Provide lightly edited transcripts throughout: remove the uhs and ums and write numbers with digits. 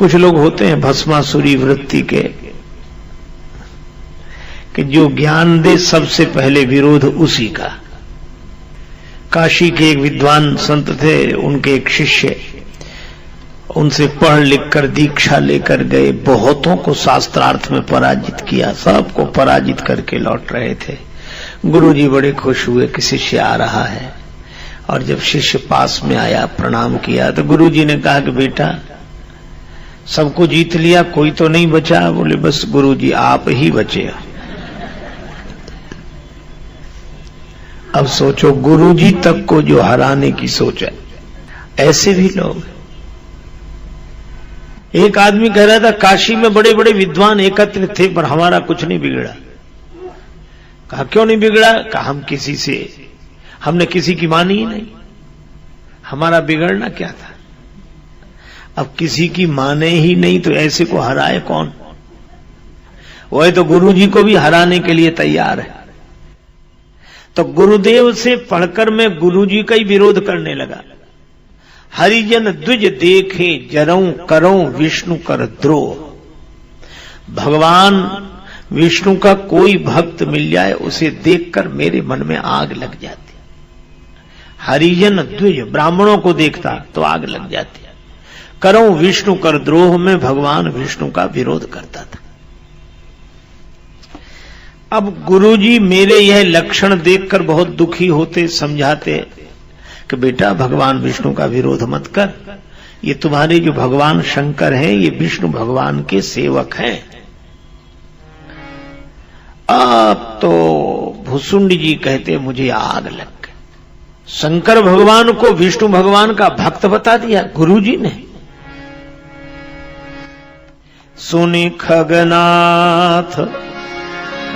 कुछ लोग होते हैं भस्मासुरी वृत्ति के, कि जो ज्ञान दे सबसे पहले विरोध उसी का। काशी के एक विद्वान संत थे, उनके एक शिष्य उनसे पढ़ लिख कर दीक्षा लेकर गए, बहुतों को शास्त्रार्थ में पराजित किया, सबको पराजित करके लौट रहे थे। गुरुजी बड़े खुश हुए कि शिष्य आ रहा है, और जब शिष्य पास में आया प्रणाम किया तो गुरुजी ने कहा कि बेटा सबको जीत लिया, कोई तो नहीं बचा। बोले बस गुरुजी आप ही बचे। अब सोचो गुरुजी तक को जो हराने की सोच है, ऐसे भी लोग। एक आदमी कह रहा था काशी में बड़े बड़े विद्वान एकत्र थे पर हमारा कुछ नहीं बिगड़ा। कहा क्यों नहीं बिगड़ा? कहा हमने किसी की मानी ही नहीं, हमारा बिगड़ना क्या था? अब किसी की माने ही नहीं तो ऐसे को हराए कौन? वह तो गुरुजी को भी हराने के लिए तैयार है। तो गुरुदेव से पढ़कर मैं गुरुजी का ही विरोध करने लगा। हरिजन द्विज देखे जरऊं करऊं विष्णु कर द्रोह। भगवान विष्णु का कोई भक्त मिल जाए उसे देखकर मेरे मन में आग लग जाती। हरिजन द्विज ब्राह्मणों को देखता तो आग लग जाती। करऊं विष्णु कर द्रोह में भगवान विष्णु का विरोध करता था। अब गुरुजी मेरे यह लक्षण देखकर बहुत दुखी होते, समझाते कि बेटा भगवान विष्णु का विरोध मत कर, ये तुम्हारे जो भगवान शंकर हैं ये विष्णु भगवान के सेवक हैं। अब तो भुसुंडी जी कहते मुझे आग लग गई। शंकर भगवान को विष्णु भगवान का भक्त बता दिया गुरुजी ने। सुनि खगनाथ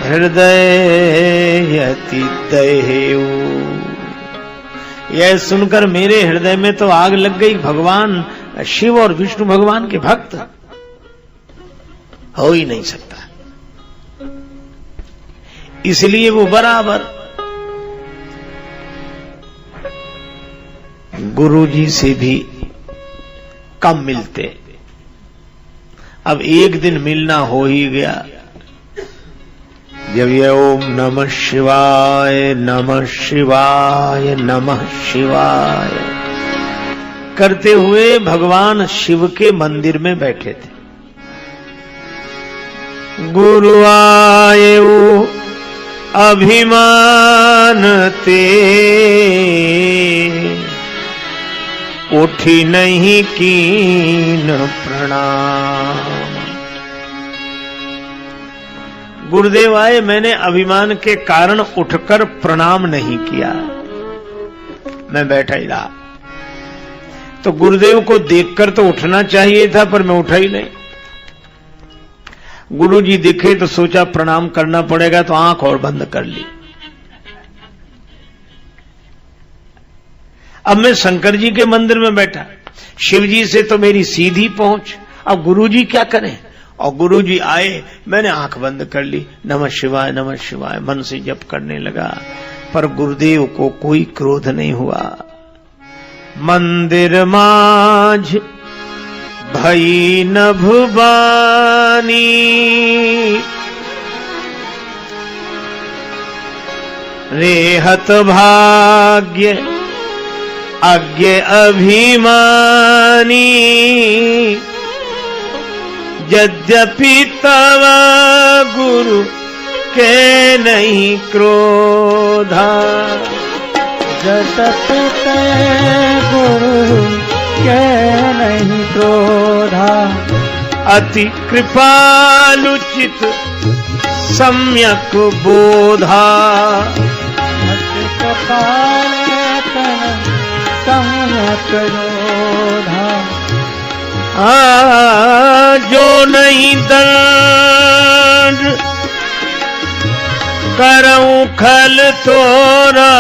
हृदय अति दहेऊ। यह सुनकर मेरे हृदय में तो आग लग गई। भगवान शिव और विष्णु भगवान के भक्त हो ही नहीं सकता। इसलिए वो बराबर गुरुजी से भी कम मिलते। अब एक दिन मिलना हो ही गया। जब ये ओम नमः शिवाय नमः शिवाय नमः शिवाय करते हुए भगवान शिव के मंदिर में बैठे थे। गुरु आए अभिमान ते उठी नहीं कीन प्रणाम। गुरुदेव आए, मैंने अभिमान के कारण उठकर प्रणाम नहीं किया, मैं बैठा ही रहा। तो गुरुदेव को देखकर तो उठना चाहिए था पर मैं उठा ही नहीं। गुरुजी दिखे तो सोचा प्रणाम करना पड़ेगा, तो आंख और बंद कर ली। अब मैं शंकर जी के मंदिर में बैठा, शिव जी से तो मेरी सीधी पहुंच। अब गुरुजी क्या करें? और गुरुजी आए, मैंने आंख बंद कर ली, नमः शिवाय मन से जप करने लगा। पर गुरुदेव को कोई क्रोध नहीं हुआ। मंदिर माझ भई नभुबानी रेहत भाग्य अज्ञ अभिमानी। यद्यपि तव गुरु के नहीं क्रोधा। यद्यपि गुरु के नहीं क्रोधा। अति कृपालुचित सम्यक बोधा। अति कृपालुचित सम्यक बोधा। जो नहीं दंड करऊं खल तोरा।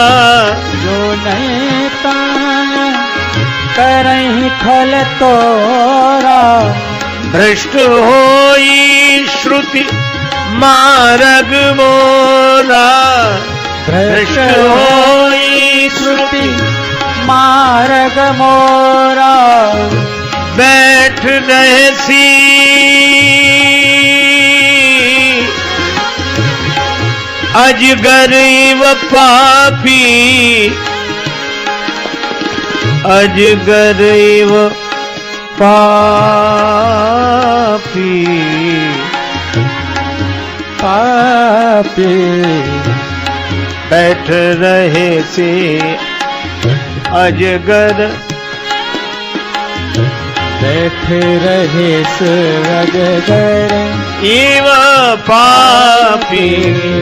जो नहीं दंड करहीं खल तोरा। भ्रष्ट होई श्रुति मार्ग मोरा। भ्रष्ट होई श्रुति मार्ग मोरा। बैठ रहे सी अजगर व पापी, अजगर व पापी, पापी बैठ रहे से अजगर, बैठ रहे से अजगर इव पापी,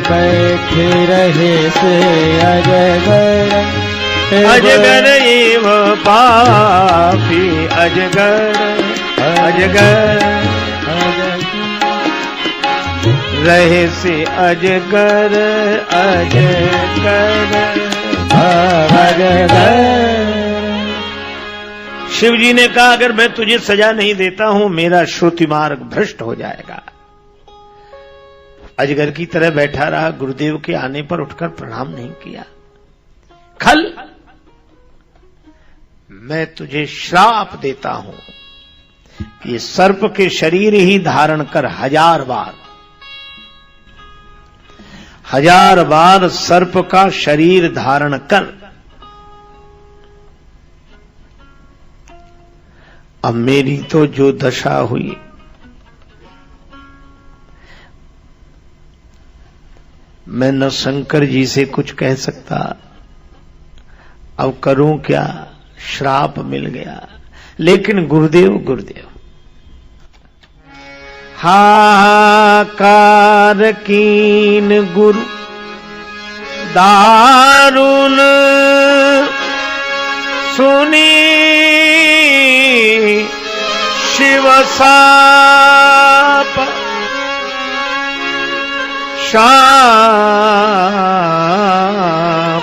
बैठ रहे से अजगर, अजगर इव पापी, अजगर अजगर रहे से अजगर, अजगर अजगर। शिव जी ने कहा अगर मैं तुझे सजा नहीं देता हूं मेरा श्रुति मार्ग भ्रष्ट हो जाएगा। अजगर की तरह बैठा रहा, गुरुदेव के आने पर उठकर प्रणाम नहीं किया। खल मैं तुझे श्राप देता हूं कि सर्प के शरीर ही धारण कर 1000 बार सर्प का शरीर धारण कर। अब मेरी तो जो दशा हुई, मैं न शंकर जी से कुछ कह सकता, अब करूं क्या, श्राप मिल गया। लेकिन गुरुदेव गुरुदेव हाहाकार कीन गुरु दारुण सुनी शिव साप शाप।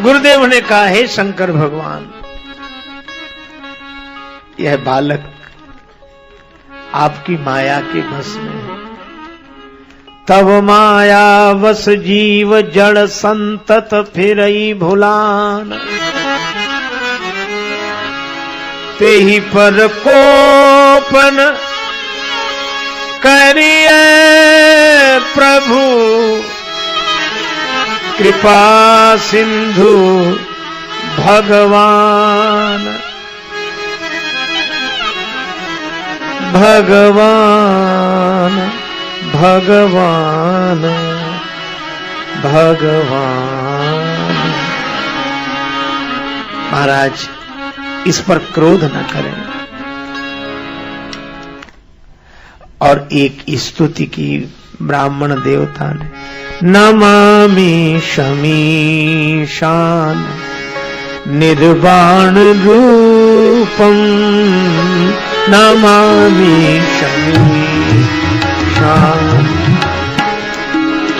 गुरुदेव ने कहा हे शंकर भगवान, यह बालक आपकी माया के बस में है। तब माया वस जीव जड़ संतत फिरई भुलान, तेहि पर कोपन करिए प्रभु, कृपा सिंधु भगवान, भगवान भगवान भगवान। महाराज इस पर क्रोध न करें। और एक स्तुति की ब्राह्मण देवता ने, नमामि शमीशान निर्वाण रूपम, नमामि शमीशान,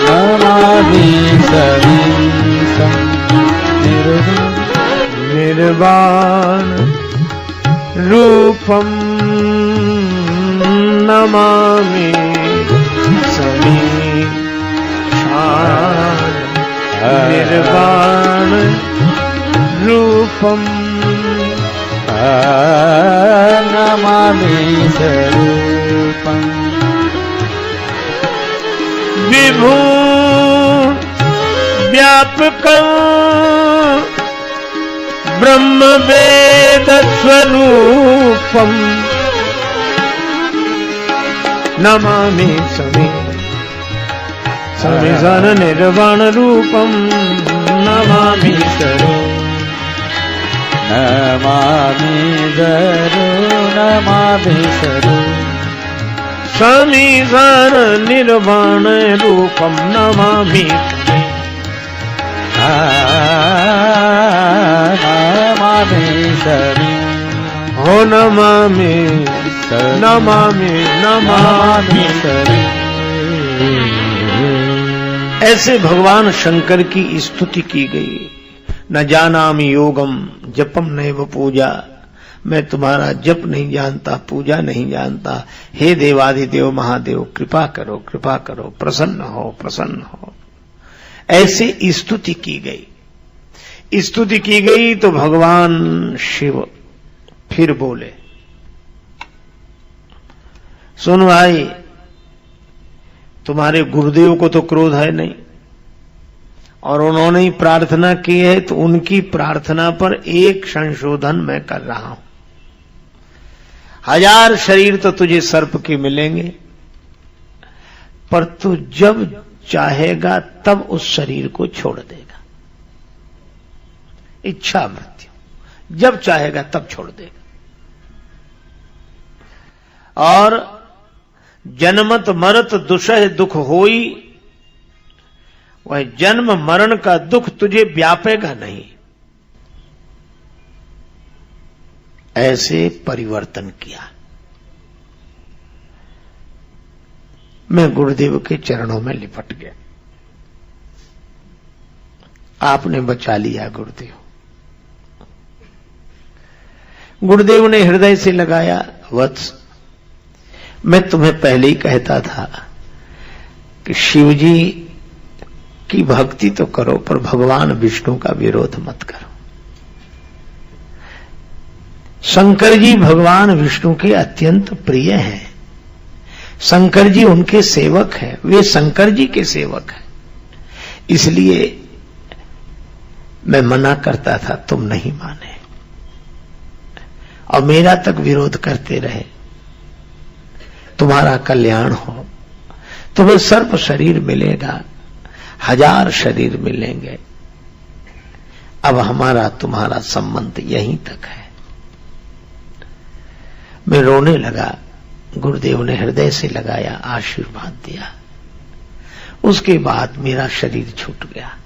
नमामि शमीशं निर्वाण रूपम, नमामि शमीशान निर्वाण रूपम, नमामि स्वरूपं विभू व्यापकं ब्रह्म वेद स्वरूपम, नमामि समीशान निर्वाण रूपम, नमामि स्वरूपम, नमामि जरो नमामि स्वरूपं समीशान निर्वाण रूपम, नमामि नमामि समी हो नमामि नमामि नमामि समी। ऐसे भगवान शंकर की स्तुति की गई। न जानामि योगम जपम नैव पूजा, मैं तुम्हारा जप नहीं जानता, पूजा नहीं जानता। हे देवाधिदेव महादेव कृपा करो, कृपा करो, प्रसन्न हो, प्रसन्न हो। ऐसे स्तुति की गई। स्तुति की गई तो भगवान शिव फिर बोले, सुन भाई, तुम्हारे गुरुदेव को तो क्रोध है नहीं, और उन्होंने ही प्रार्थना की है, तो उनकी प्रार्थना पर एक संशोधन मैं कर रहा हूं। 1000 शरीर तो तुझे सर्प के मिलेंगे, पर तू जब चाहेगा तब उस शरीर को छोड़ देगा। इच्छा मृत्यु, जब चाहेगा तब छोड़ देगा। और जन्मत मरत दुषह दुख होई, वह जन्म मरण का दुख तुझे व्यापेगा नहीं। ऐसे परिवर्तन किया। मैं गुरुदेव के चरणों में लिपट गया। आपने बचा लिया गुरुदेव। गुरुदेव ने हृदय से लगाया, वत्स, मैं तुम्हें पहले ही कहता था कि शिव जी की भक्ति तो करो, पर भगवान विष्णु का विरोध मत करो। शंकर जी भगवान विष्णु के अत्यंत प्रिय हैं। शंकर जी उनके सेवक हैं, वे शंकर जी के सेवक हैं। इसलिए मैं मना करता था, तुम नहीं माने और मेरा तक विरोध करते रहे। तुम्हारा कल्याण हो, तुम्हें सर्प शरीर मिलेगा, 1000 शरीर मिलेंगे। अब हमारा तुम्हारा संबंध यहीं तक है। मैं रोने लगा। गुरुदेव ने हृदय से लगाया, आशीर्वाद दिया। उसके बाद मेरा शरीर छूट गया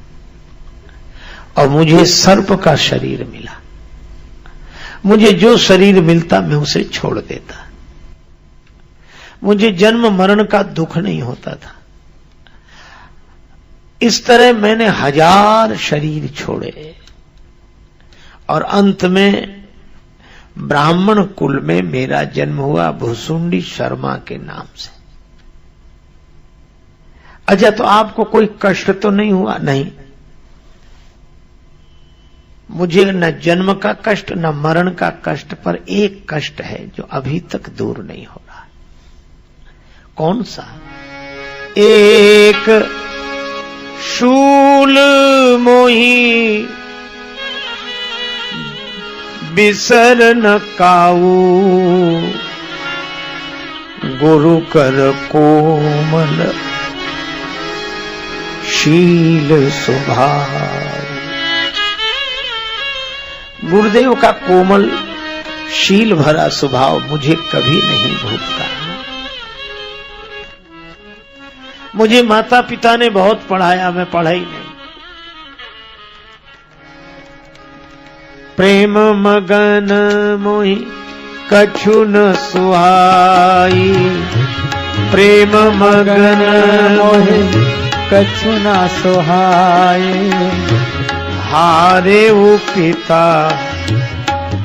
और मुझे सर्प का शरीर मिला। मुझे जो शरीर मिलता मैं उसे छोड़ देता। मुझे जन्म मरण का दुख नहीं होता था। इस तरह मैंने 1000 शरीर छोड़े और अंत में ब्राह्मण कुल में मेरा जन्म हुआ, भुसुंडी शर्मा के नाम से। अच्छा, तो आपको कोई कष्ट तो नहीं हुआ? नहीं, मुझे न जन्म का कष्ट न मरण का कष्ट, पर एक कष्ट है जो अभी तक दूर नहीं हो रहा। कौन सा? एक शूल मोही बिसर न काऊ, गुरु कर कोमल शील स्वभाव। गुरुदेव का कोमल शील भरा स्वभाव मुझे कभी नहीं भूलता। मुझे माता पिता ने बहुत पढ़ाया, मैं पढ़ा ही नहीं। प्रेम मगन मोहि कछु न सुहाई, प्रेम मगन मोहि कछु न सुहाई, हारे वो पिता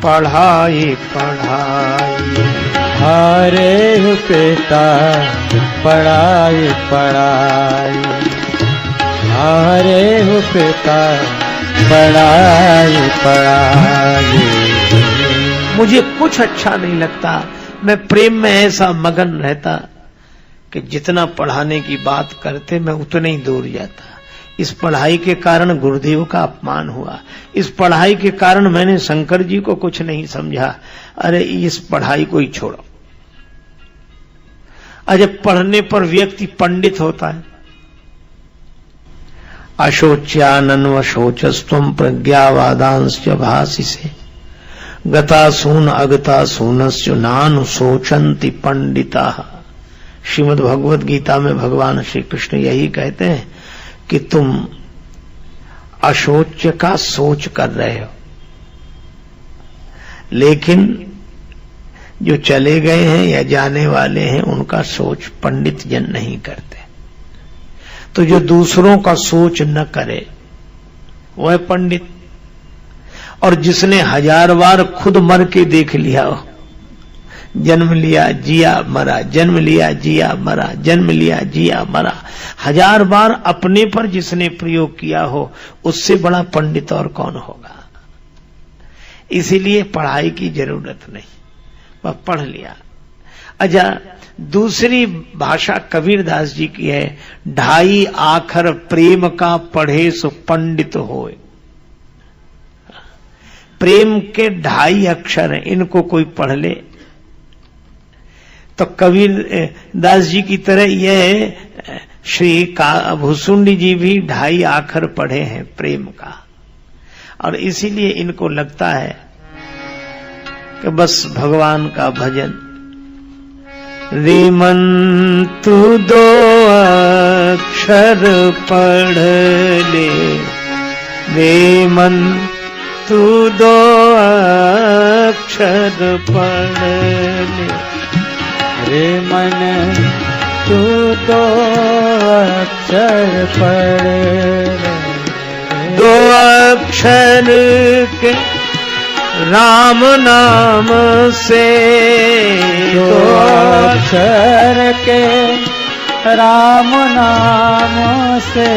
पढ़ाई पढ़ाई, हरे पिता पढ़ाई पढ़ाई, हरे पिता पढ़ाई पढ़ाई। मुझे कुछ अच्छा नहीं लगता। मैं प्रेम में ऐसा मगन रहता कि जितना पढ़ाने की बात करते मैं उतने ही दूर जाता। इस पढ़ाई के कारण गुरुदेव का अपमान हुआ। इस पढ़ाई के कारण मैंने शंकर जी को कुछ नहीं समझा। अरे इस पढ़ाई को ही छोड़ो। अजय पढ़ने पर व्यक्ति पंडित होता है। अशोच्यानन्वशोचस्त्वं प्रज्ञावादांश्च भासिसे, गतासून अगतासूनश्च नानुशोचन्ति पंडिताः। श्रीमद् भगवद गीता में भगवान श्री कृष्ण यही कहते हैं कि तुम अशोच्य का सोच कर रहे हो, लेकिन जो चले गए हैं या जाने वाले हैं उनका सोच पंडित जन नहीं करते। तो जो दूसरों का सोच न करे वह है पंडित। और जिसने 1000 बार खुद मर के देख लिया हो जन्म लिया जिया मरा, जन्म लिया जिया मरा, जन्म लिया जिया मरा। 1000 बार अपने पर जिसने प्रयोग किया हो उससे बड़ा पंडित और कौन होगा। इसीलिए पढ़ाई की जरूरत नहीं, वह पढ़ लिया। अच्छा, दूसरी भाषा कबीरदास जी की है, 2.5 आखर प्रेम का पढ़े सो पंडित होए। प्रेम के 2.5 अक्षर हैं, इनको कोई पढ़ ले तो कबीर दास जी की तरह यह श्री भुसुंडी जी भी 2.5 आखर पढ़े हैं प्रेम का, और इसीलिए इनको लगता है कि बस भगवान का भजन। रे मन तू 2 अक्षर पढ़ ले, रे मन तू 2 अक्षर पढ़ ले, रे मन तू 2 अक्षर पढ़ ले। 2 अक्षर के राम नाम से, 2 अक्षर के राम नाम से,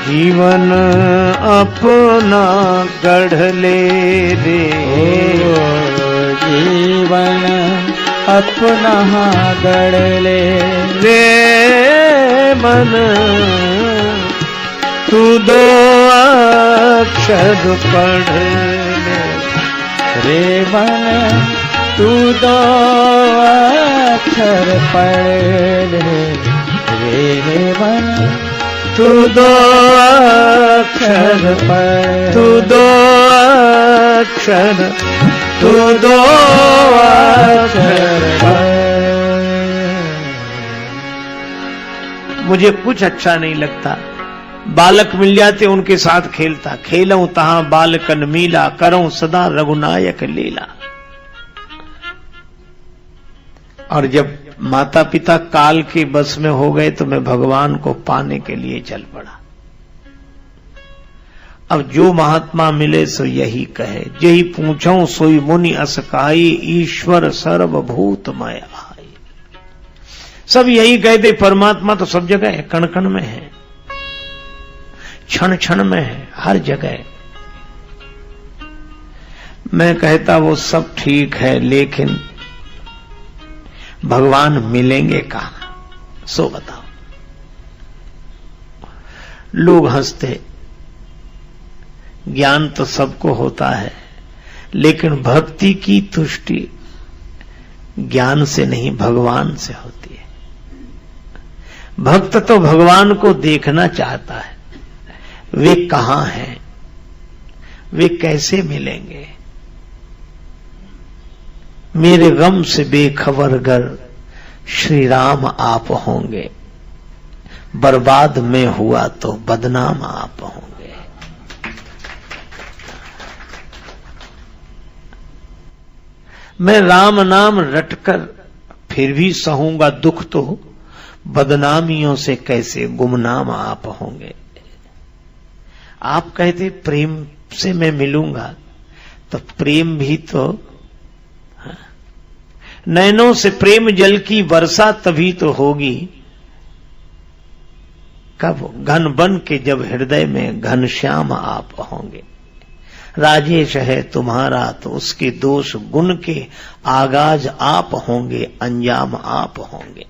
जीवन अपना गढ़ ले रे। जीवन अपना गढ़ ले रे मन तू 2 अक्षर पढ़ ले, रे मन तू 2 अक्षर पढ़ ले, रे मन तू 2 अक्षर पढ़, तू 2 अक्षर, तू 2 अक्षर पढ़। मुझे कुछ अच्छा नहीं लगता, बालक मिल जाते उनके साथ खेलता, खेलऊं तहां बालकन मीला, करऊं सदा रघुनायक लीला। और जब माता पिता काल के बस में हो गए तो मैं भगवान को पाने के लिए चल पड़ा। अब जो महात्मा मिले सो यही कहे, यही पूछऊं सोई मुनि अस काई, ईश्वर सर्वभूतमय आई। सब यही कहते, परमात्मा तो सब जगह है, कण कण में है, क्षण क्षण में है, हर जगह। मैं कहता वो सब ठीक है, लेकिन भगवान मिलेंगे कहां, सो बताओ। लोग हंसते, ज्ञान तो सबको होता है, लेकिन भक्ति की तुष्टि ज्ञान से नहीं भगवान से होती है। भक्त तो भगवान को देखना चाहता है, वे कहां हैं, वे कैसे मिलेंगे। मेरे गम से बेखबर गर श्री राम आप होंगे, बर्बाद में हुआ तो बदनाम आप होंगे। मैं राम नाम रटकर फिर भी सहूंगा दुख, तो बदनामियों से कैसे गुमनाम आप होंगे। आप कहते प्रेम से मैं मिलूंगा, तो प्रेम भी तो नैनों से प्रेम जल की वर्षा तभी तो होगी, कब घन बन के जब हृदय में घनश्याम आप होंगे। राजेश है तुम्हारा तो उसके दोष गुण के आगाज आप होंगे, अंजाम आप होंगे।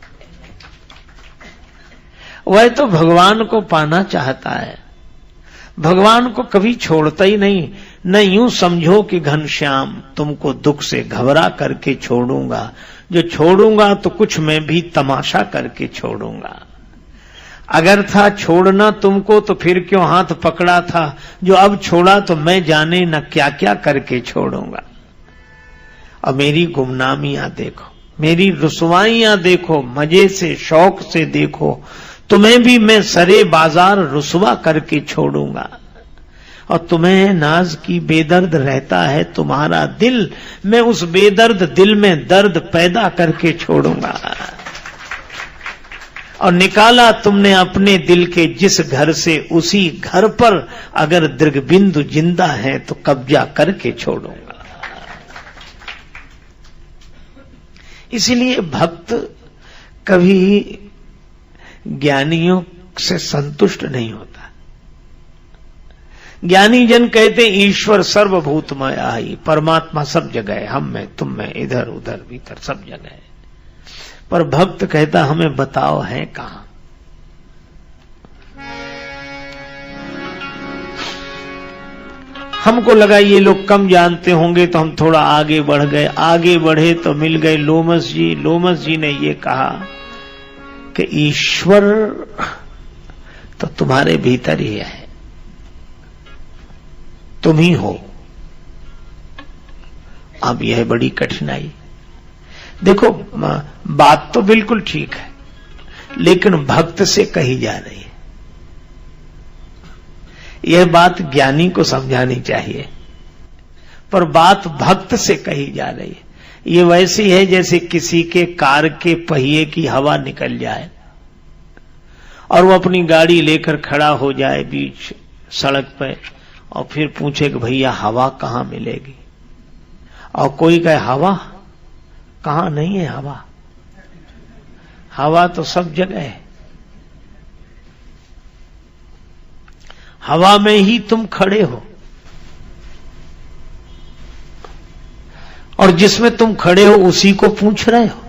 वह तो भगवान को पाना चाहता है, भगवान को कभी छोड़ता ही नहीं। न यूं समझो कि घनश्याम तुमको दुख से घबरा करके छोड़ूंगा, जो छोड़ूंगा तो कुछ मैं भी तमाशा करके छोड़ूंगा। अगर था छोड़ना तुमको तो फिर क्यों हाथ पकड़ा था, जो अब छोड़ा तो मैं जाने न क्या क्या करके छोड़ूंगा। और मेरी गुमनामियां देखो, मेरी रुसवाइयां देखो, मजे से शौक से देखो, तुम्हें भी मैं सरे बाजार रुसवा करके छोड़ूंगा। और तुम्हें नाज की बेदर्द रहता है तुम्हारा दिल, मैं उस बेदर्द दिल में दर्द पैदा करके छोड़ूंगा। और निकाला तुमने अपने दिल के जिस घर से, उसी घर पर अगर दृगबिंदु जिंदा है तो कब्जा करके छोड़ूंगा। इसलिए भक्त कभी ज्ञानियों से संतुष्ट नहीं होता। ज्ञानी जन कहते ईश्वर सर्वभूतमय आई, परमात्मा सब जगह है, हम में तुम में इधर उधर भीतर सब जगह है। पर भक्त कहता हमें बताओ है कहां। हमको लगा ये लोग कम जानते होंगे तो हम थोड़ा आगे बढ़ गए। आगे बढ़े तो मिल गए लोमस जी। लोमस जी ने ये कहा कि ईश्वर तो तुम्हारे भीतर ही है, तुम ही हो। अब यह बड़ी कठिनाई। देखो बात तो बिल्कुल ठीक है, लेकिन भक्त से कही जा रही है। यह बात ज्ञानी को समझानी चाहिए, पर बात भक्त से कही जा रही है। ये वैसी है जैसे किसी के कार के पहिए की हवा निकल जाए और वो अपनी गाड़ी लेकर खड़ा हो जाए बीच सड़क पे और फिर पूछे कि भैया हवा कहां मिलेगी। और कोई कहे हवा कहां नहीं है, हवा हवा तो सब जगह है, हवा में ही तुम खड़े हो। और जिसमें तुम खड़े हो उसी को पूछ रहे हो।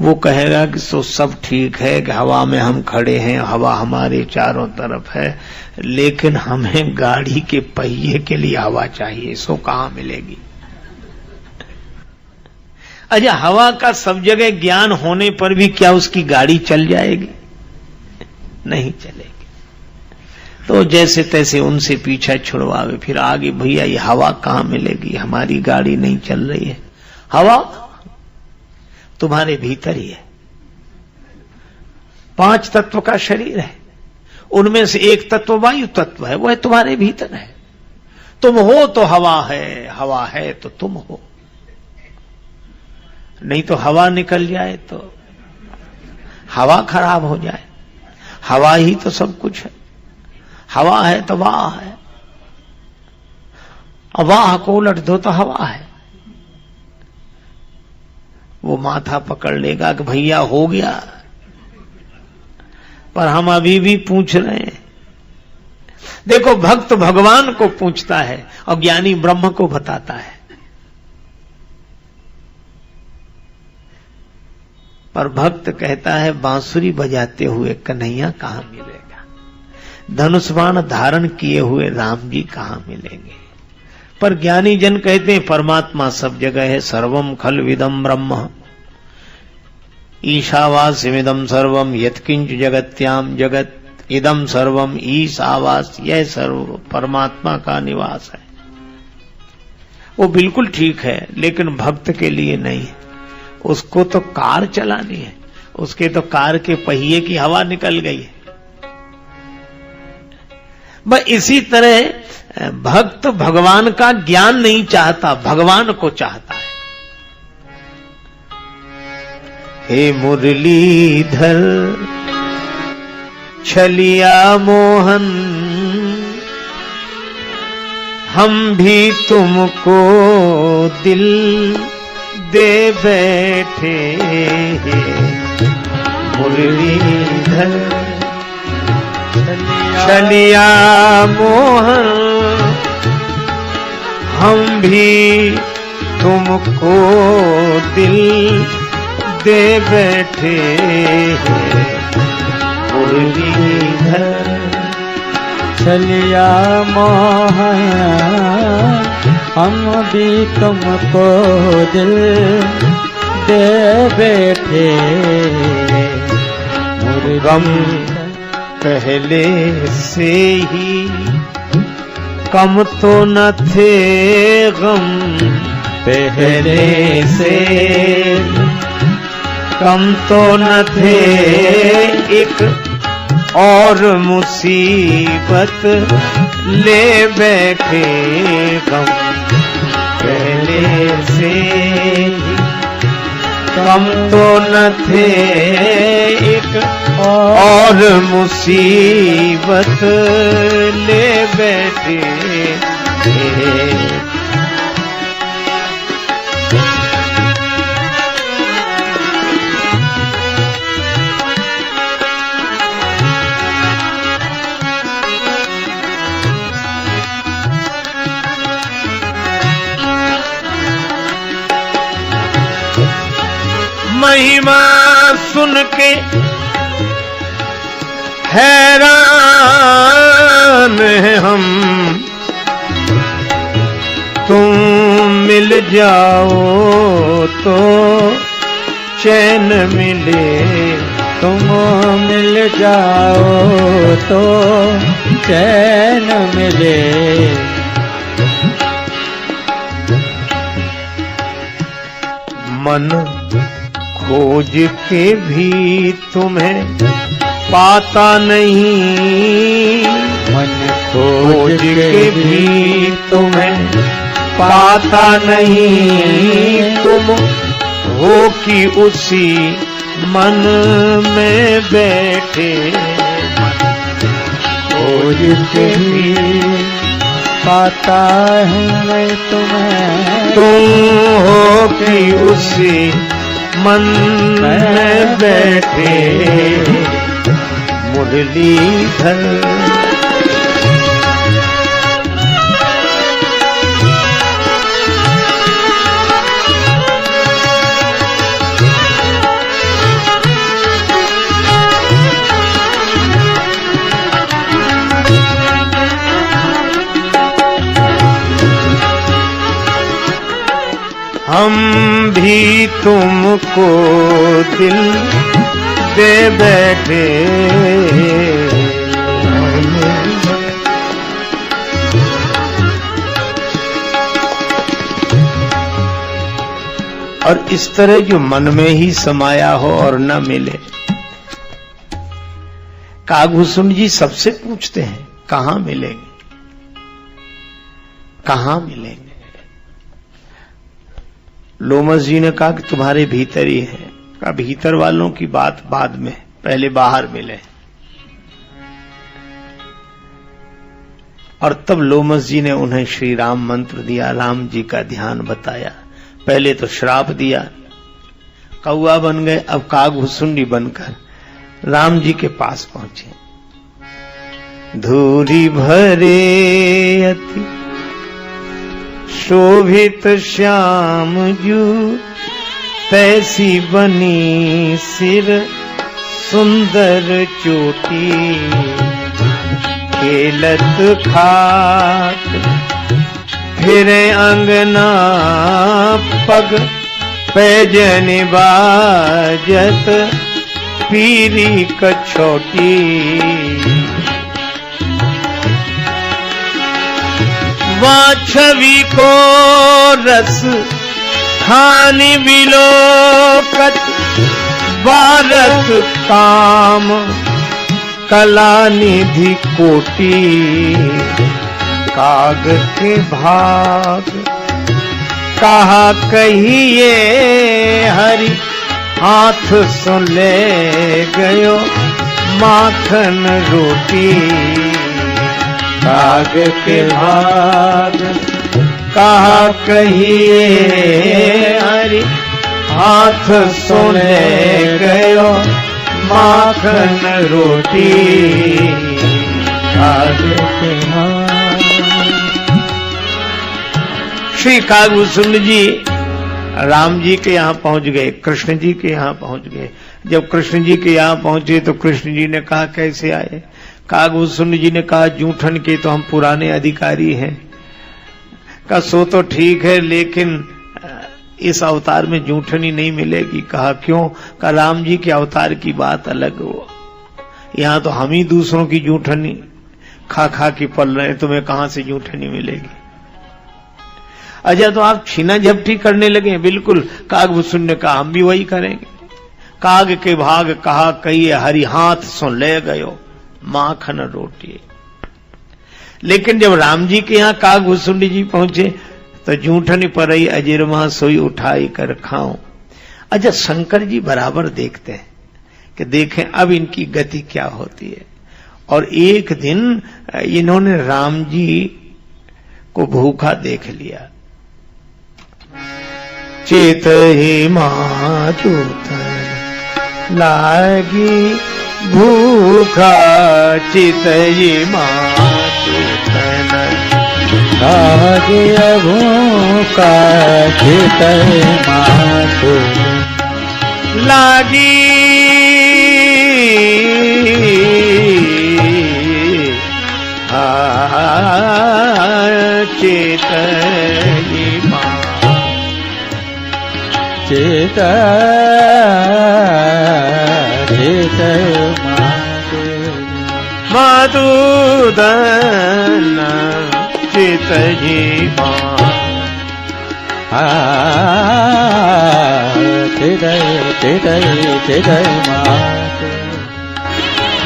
वो कहेगा कि तो सब ठीक है कि हवा में हम खड़े हैं, हवा हमारे चारों तरफ है, लेकिन हमें गाड़ी के पहिए के लिए हवा चाहिए, सो कहां मिलेगी। अच्छा, हवा का सब जगह ज्ञान होने पर भी क्या उसकी गाड़ी चल जाएगी? नहीं चलेगी। तो जैसे तैसे उनसे पीछा छुड़वावे, फिर आगे भैया ये हवा कहां मिलेगी, हमारी गाड़ी नहीं चल रही है। हवा तुम्हारे भीतर ही है। 5 तत्व का शरीर है, उनमें से एक तत्व वायु तत्व है, वह तुम्हारे भीतर है। तुम हो तो हवा है, हवा है तो तुम हो। नहीं तो हवा निकल जाए तो हवा खराब हो जाए। हवा ही तो सब कुछ है। हवा है तो वाह है, और वाह को उलट दो तो हवा है। वो माथा पकड़ लेगा कि भैया हो गया, पर हम अभी भी पूछ रहे हैं। देखो, भक्त भगवान को पूछता है और ज्ञानी ब्रह्म को बताता है। पर भक्त कहता है बांसुरी बजाते हुए कन्हैया कहां मिलेगा, धनुष बाण धारण किए हुए राम जी कहां मिलेंगे। पर ज्ञानी जन कहते हैं परमात्मा सब जगह है। सर्वम खल विदम ब्रह्म ईशावास्यमिदं सर्वम यत्किंच जगत्याम जगत इदम सर्वम ईशावास। यह सर्व परमात्मा का निवास है। वो बिल्कुल ठीक है, लेकिन भक्त के लिए नहीं है। उसको तो कार चलानी है, उसके तो कार के पहिए की हवा निकल गई है। बस इसी तरह भक्त भगवान का ज्ञान नहीं चाहता, भगवान को चाहता है। हे मुरलीधर छलिया मोहन, हम भी तुमको दिल दे बैठे। मुरलीधर छलिया मोहन, हम भी तुमको दिल दे बैठे। मुरलीधर छलिया मोहन, हम भी तुमको दिल दे बैठे। गम पहले से ही कम तो न थे, गम पहले से कम तो न थे, एक और मुसीबत ले बैठे। गम पहले से कम तो न थे, एक और मुसीबत ले बैठे। महिमा सुन के हैरान है हम, तुम मिल जाओ तो चैन मिले, तुम मिल जाओ तो चैन मिले। मन खोज के भी तुम्हें पाता नहीं, मन खोज के भी तुम्हें पाता नहीं, तुम हो कि उसी मन में बैठे, खोज के भी पाता है मैं तुम्हें, तुम हो कि उसी मन में बैठे मुरलीधर। हम भी तुमको दिल दे बैठे, और इस तरह जो मन में ही समाया हो और न मिले। कागभूषण जी सबसे पूछते हैं कहां मिलेंगे, कहां मिलेंगे। लोमस जी ने कहा कि तुम्हारे भीतर ही है। कहा भीतर वालों की बात बाद में, पहले बाहर मिले। और तब लोमस जी ने उन्हें श्री राम मंत्र दिया, राम जी का ध्यान बताया। पहले तो श्राप दिया, कौआ बन गए, अब कागभूषुंडी बनकर राम जी के पास पहुंचे। धूरी भरे अति शोभित श्याम जू, तैसी बनी सिर सुंदर चोटी, खेलत खात फिरे अंगना, पग पैजन बाजत पीरी कछोटी। वहाँ छवि को रस खानी बिलोकत, भारत काम कला निधि कोटि, काग के भाग कहा कहिए हरि, हाथ सुन ले गयो माखन रोटी। काग के भाग कहा कहिए हरि, हाथ सुन ले गयो माखन रोटी। काग के भाग। श्री कागभूषण जी राम जी के यहाँ पहुंच गए, कृष्ण जी के यहाँ पहुंच गए। जब कृष्ण जी के यहाँ पहुंचे तो कृष्ण जी ने कहा कैसे आए। कागभूषण जी ने कहा जूठन के तो हम पुराने अधिकारी हैं। कहा सो तो ठीक है, लेकिन इस अवतार में जूठनी नहीं मिलेगी। कहा क्यों। कहा राम जी के अवतार की बात अलग हो, यहाँ तो हम ही दूसरों की जूठनी खा खा के पल रहे हैं, तुम्हें कहां से जूठनी मिलेगी। अच्छा तो आप छीना झपटी करने लगे। बिल्कुल। कागभूषण ने कहा हम भी वही करेंगे। काग के भाग कहा कहिए हरि, हाथ सुन ले गयो माखन रोटी। लेकिन जब राम जी के यहाँ कागभूषण जी पहुंचे तो जूठनी पर ही अजिरमा सोई उठाई कर खाऊं। अच्छा शंकर जी बराबर देखते हैं कि देखें अब इनकी गति क्या होती है। और एक दिन इन्होंने राम जी को भूखा देख लिया। चेत ही मातुतन लागी भूखा, चित ही मातुतन लागी भूखा, चित ही मातु। लागी चेत चेत चेत माधुदन चित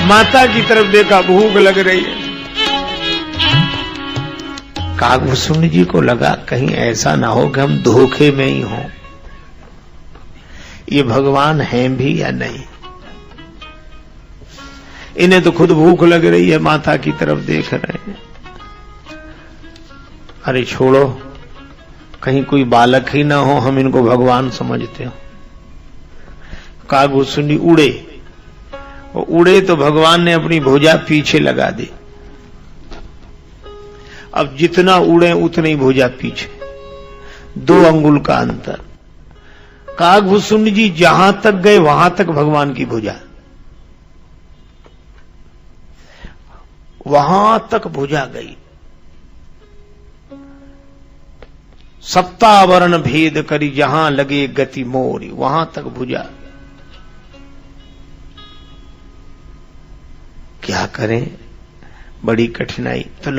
माता की तरफ देखा, भूख लग रही है। कागभूषुंड जी को लगा कहीं ऐसा ना हो कि हम धोखे में ही हों, ये भगवान हैं भी या नहीं। इन्हें तो खुद भूख लग रही है, माता की तरफ देख रहे हैं। अरे छोड़ो, कहीं कोई बालक ही ना हो, हम इनको भगवान समझते हो। कागभूषुंड जी उड़े, वो उड़े तो भगवान ने अपनी भुजा पीछे लगा दी। अब जितना उड़े उतनी भुजा पीछे, 2 अंगुल का अंतर। कागभूषुंड जी जहां तक गए वहां तक भगवान की भुजा, वहां तक भुजा गई। सप्तावरण भेद करी जहां लगे गति मोरी, वहां तक भुजा। क्या करें, बड़ी कठिनाई। तो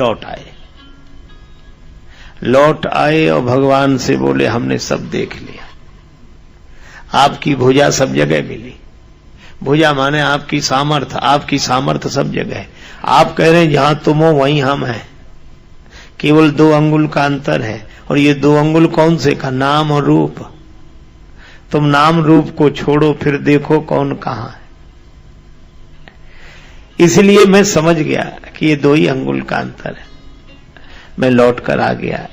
लौट आए और भगवान से बोले हमने सब देख लिया, आपकी भुजा सब जगह मिली। भुजा माने आपकी सामर्थ्य सब जगह है। आप कह रहे हैं जहां तुम हो वहीं हम हैं, केवल 2 अंगुल का अंतर है। और ये 2 अंगुल कौन से का? नाम और रूप। तुम नाम रूप को छोड़ो, फिर देखो कौन कहां है। इसलिए मैं समझ गया कि ये 2 ही अंगुल का अंतर है। मैं लौट कर आ गया।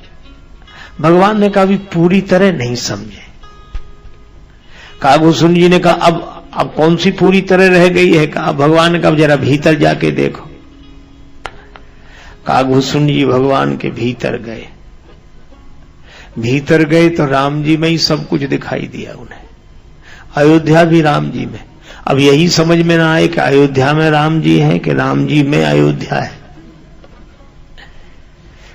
भगवान ने कहा अभी पूरी तरह नहीं समझे। कागभूषुंड जी ने कहा अब कौन सी पूरी तरह रह गई है? कहा भगवान ने कहा जरा भीतर जाके देखो। कागभूषुंड जी भगवान के भीतर गए तो राम जी में ही सब कुछ दिखाई दिया उन्हें। अयोध्या भी राम जी में। अब यही समझ में ना आए कि अयोध्या में राम जी हैं कि राम जी में अयोध्या है।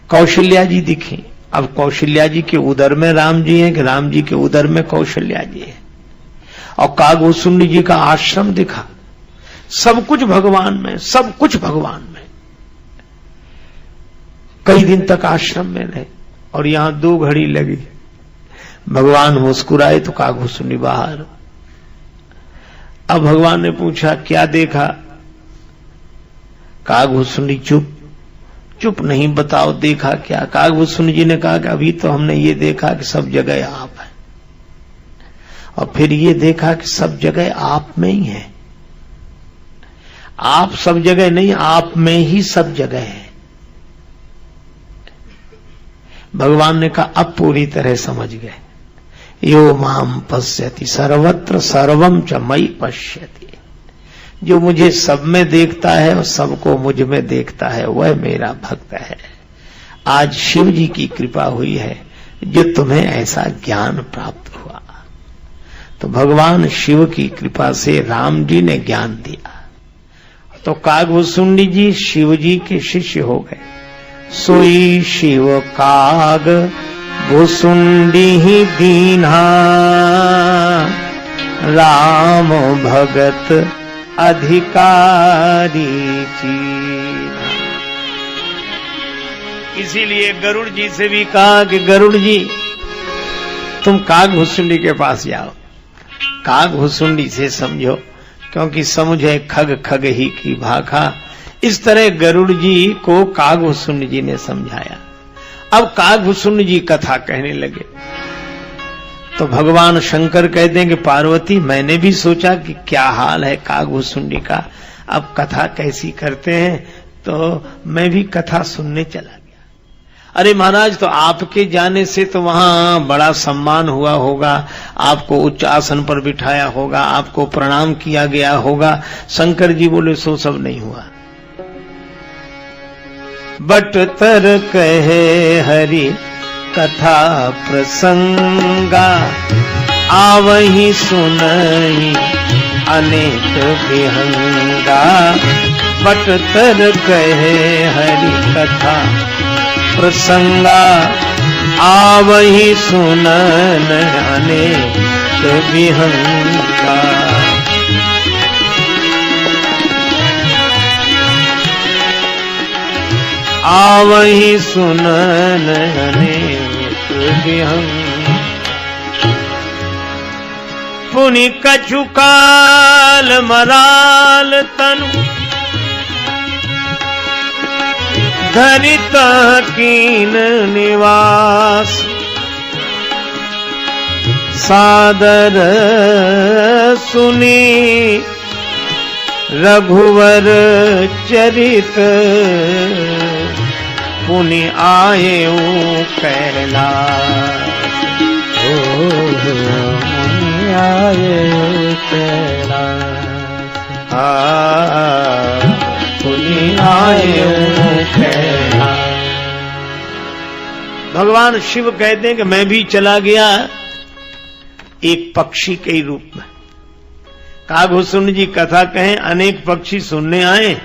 कौशल्या जी दिखी, अब कौशल्या जी के उदर में राम जी हैं कि राम जी के उदर में कौशल्या जी है। और कागभूषुंड जी का आश्रम दिखा, सब कुछ भगवान में, सब कुछ भगवान में। कई दिन तक आश्रम में रहे और यहां 2 घड़ी लगी। भगवान मुस्कुराए तो कागभूषुंड बाहर। अब भगवान ने पूछा क्या देखा? कागभूषुंड चुप नहीं, बताओ देखा क्या? कागभूषुंड जी ने कहा कि अभी तो हमने ये देखा कि सब जगह आप है, और फिर ये देखा कि सब जगह आप में ही है। आप सब जगह नहीं, आप में ही सब जगह है। भगवान ने कहा अब पूरी तरह समझ गए। यो माम पश्यति सर्वत्र सर्वम च मयि पश्यति। जो मुझे सब में देखता है और सबको मुझ में देखता है वह मेरा भक्त है। आज शिव जी की कृपा हुई है जो तुम्हें ऐसा ज्ञान प्राप्त हुआ। तो भगवान शिव की कृपा से राम जी ने ज्ञान दिया। तो कागभूषुंड जी शिव जी के शिष्य हो गए। सोई शिव काग भूषुंडी ही दीन्हा, राम भगत अधिकारी चीन्हा। इसीलिए गरुड़ जी से भी कहा कि गरुड़ जी तुम कागभूषुंडी के पास जाओ, कागभूषुंडी से समझो, क्योंकि समझे खग खग ही की भाखा। इस तरह गरुड़ जी को कागभूषुंड जी ने समझाया। अब कागभूषुंड जी कथा कहने लगे तो भगवान शंकर कहते हैं कि पार्वती मैंने भी सोचा कि क्या हाल है कागभूषुंड का, अब कथा कैसी करते हैं। तो मैं भी कथा सुनने चला गया। अरे महाराज तो आपके जाने से तो वहां बड़ा सम्मान हुआ होगा, आपको उच्च आसन पर बिठाया होगा, आपको प्रणाम किया गया होगा। शंकर जी बोले सो सब नहीं हुआ। बट तर कहे हरि कथा प्रसंगा, आवही सुनहि अनेक विहंगा, बटतर कहे हरि कथा प्रसंगा, आवही सुनन अनेक विहंगा। आवही सुनन अनेक विहंगा। पुनि कछु काल मराल तनु, धरित कीन निवास, सादर सुनी रघुवर चरित, पुनि आए कैलाश। मुनि आए कैलाश, पुनि आए कैलाश। भगवान शिव कहते हैं कि मैं भी चला गया एक पक्षी के ही रूप में। कागभूषण जी कथा कहें अनेक पक्षी सुनने आए,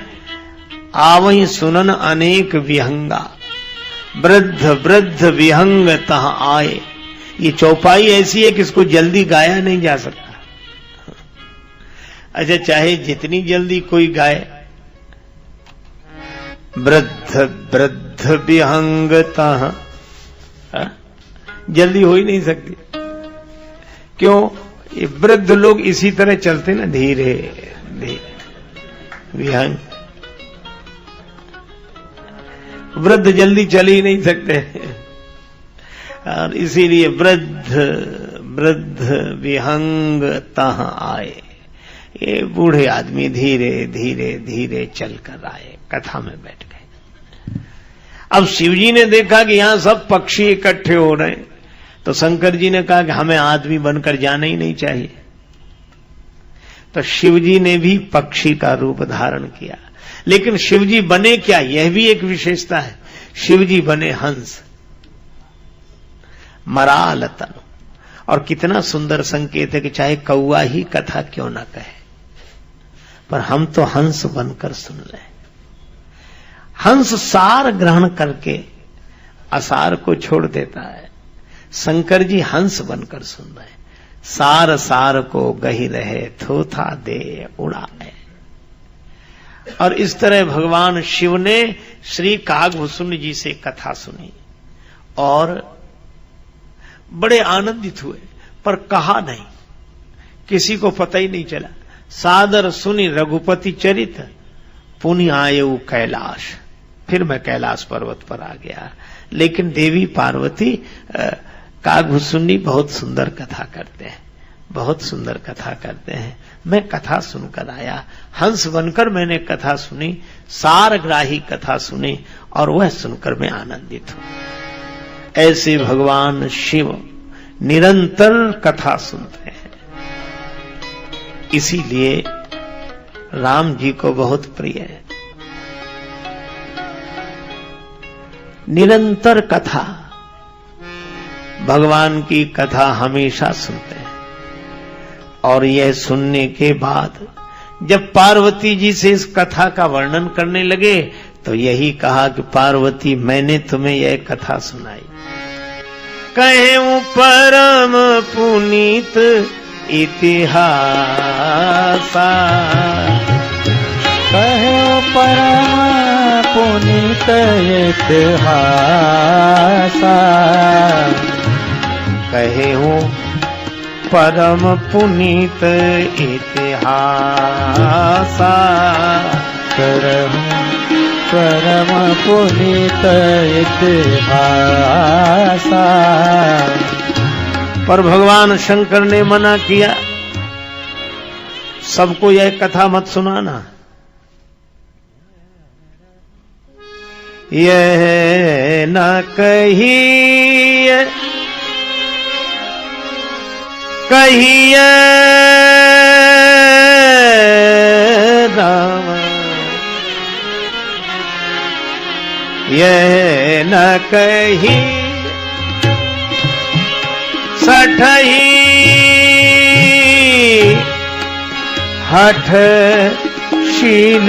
आवहीं सुनन अनेक विहंगा, वृद्ध वृद्ध विहंग तहां आए। ये चौपाई ऐसी है कि इसको जल्दी गाया नहीं जा सकता। अच्छा, चाहे जितनी जल्दी कोई गाए, वृद्ध वृद्ध विहंग तहां जल्दी हो ही नहीं सकती। क्यों? ये वृद्ध लोग इसी तरह चलते ना, धीरे धीरे। विहंग वृद्ध जल्दी चल ही नहीं सकते, और इसीलिए वृद्ध वृद्ध विहंग तहां आए। ये बूढ़े आदमी धीरे धीरे धीरे चलकर आए, कथा में बैठ गए। अब शिवजी ने देखा कि यहां सब पक्षी इकट्ठे हो रहे हैं, तो शंकर जी ने कहा कि हमें आदमी बनकर जाना ही नहीं चाहिए। तो शिवजी ने भी पक्षी का रूप धारण किया। लेकिन शिवजी बने क्या, यह भी एक विशेषता है। शिवजी बने हंस, मराल तनु। और कितना सुंदर संकेत है कि चाहे कौआ ही कथा क्यों ना कहे, पर हम तो हंस बनकर सुन लें। हंस सार ग्रहण करके असार को छोड़ देता है। शंकर जी हंस बनकर सुन रहे, सार सार को गही रहे, थोथा दे उड़ाए। और इस तरह भगवान शिव ने श्री कागभूषण जी से कथा सुनी और बड़े आनंदित हुए, पर कहा नहीं, किसी को पता ही नहीं चला। सादर सुनी रघुपति चरित, पुनि आयु कैलाश। फिर मैं कैलाश पर्वत पर आ गया। लेकिन देवी पार्वती कागभूषण जी बहुत सुंदर कथा करते हैं, बहुत सुंदर कथा करते हैं। मैं कथा सुनकर आया, हंस बनकर मैंने कथा सुनी, सारग्राही कथा सुनी, और वह सुनकर मैं आनंदित हूं। ऐसे भगवान शिव निरंतर कथा सुनते हैं। इसीलिए राम जी को बहुत प्रिय है। निरंतर कथा, भगवान की कथा हमेशा सुनते हैं। और यह सुनने के बाद जब पार्वती जी से इस कथा का वर्णन करने लगे, तो यही कहा कि पार्वती मैंने तुम्हें यह कथा सुनाई। कहूं परम पुनीत इतिहासा, कहूं परम पुनीत इतिहासा, कहूं परम पुनीत इतिहासा, परम पुनीत इतिहासा। पर भगवान शंकर ने मना किया, सबको यह कथा मत सुनाना। यह न कहिए कहिए राम, यह न कही सठही हठ शील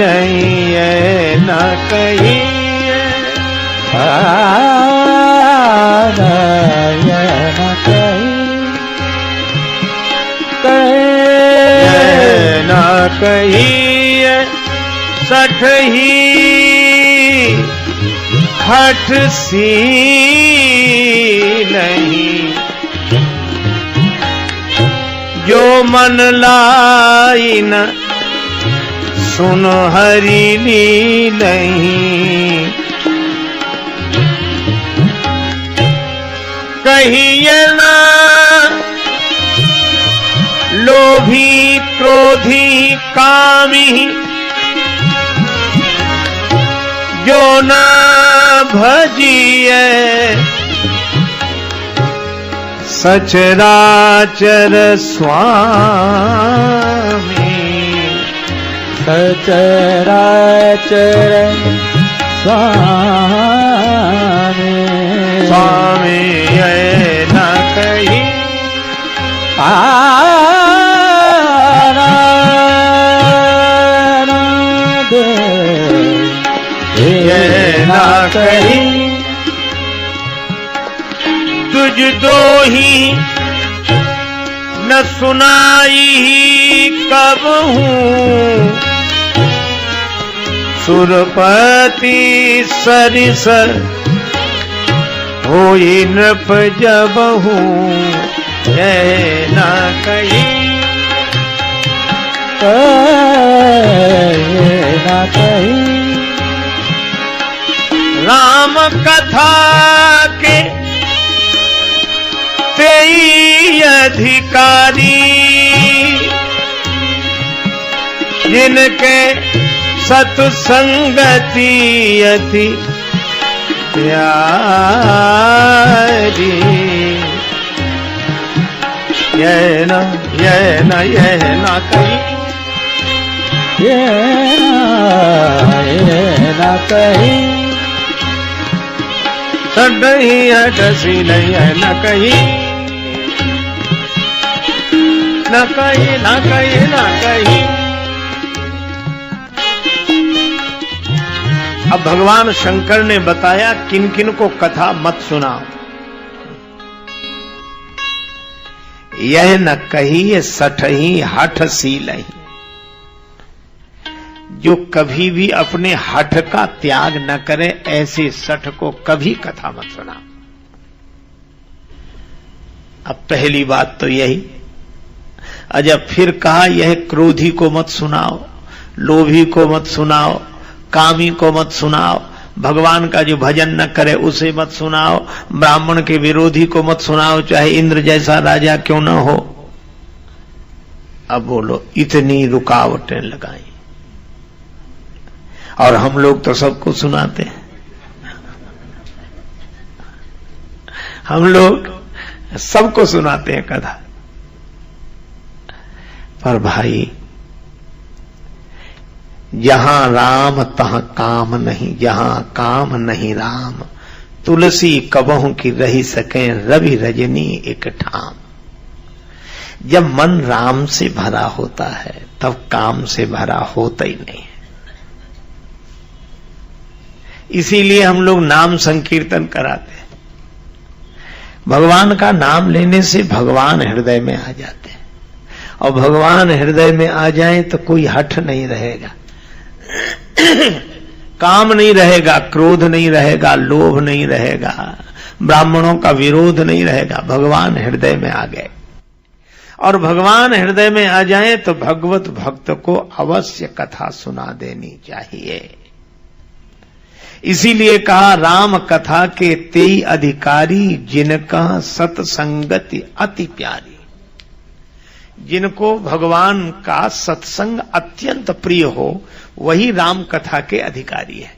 न कही न कही सठ ही हठ सी नहीं जो मन लाई न सुन हरि ली नहीं कहिए ना लोभी क्रोधी कामी जो न भजिए सचराचर स्वामी सचराचर स्वामी स्वामी न कही न कही तुझ दो ही न सुनाई कब हूँ सुरपति सरिस होई नृप जब हूँ न कही न कही राम कथा के तेई अधिकारी जिनके सत्संगति अति प्यारी यह न कही न कही नहीं हटसी नहीं है न कही न कही न कही न कही। अब भगवान शंकर ने बताया किन किन को कथा मत सुनाओ। यह न कही सठही हठ सीलही, जो कभी भी अपने हठ का त्याग न करे ऐसे सठ को कभी कथा मत सुना। अब पहली बात तो यही। जब फिर कहा यह क्रोधी को मत सुनाओ, लोभी को मत सुनाओ, कामी को मत सुनाओ, भगवान का जो भजन न करे उसे मत सुनाओ, ब्राह्मण के विरोधी को मत सुनाओ, चाहे इंद्र जैसा राजा क्यों न हो। अब बोलो इतनी रुकावटें लगाई और हम लोग तो सबको सुनाते हैं। हम लोग सबको सुनाते हैं कथा। पर भाई जहां राम तहां काम नहीं, जहां काम नहीं राम, तुलसी कबहू की रही सके रवि रजनी एक ठाम। जब मन राम से भरा होता है तब काम से भरा होता ही नहीं है। इसीलिए हम लोग नाम संकीर्तन कराते हैं। भगवान का नाम लेने से भगवान हृदय में आ जाते हैं, और भगवान हृदय में आ जाए तो कोई हठ नहीं रहेगा, काम नहीं रहेगा, क्रोध नहीं रहेगा, लोभ नहीं रहेगा, ब्राह्मणों का विरोध नहीं रहेगा। भगवान हृदय में आ गए, और भगवान हृदय में आ जाए तो भगवत भक्त को अवश्य कथा सुना देनी चाहिए। इसीलिए कहा राम कथा के तेई अधिकारी, जिनका सत्संगति अति प्यारी। जिनको भगवान का सत्संग अत्यंत प्रिय हो वही राम कथा के अधिकारी है।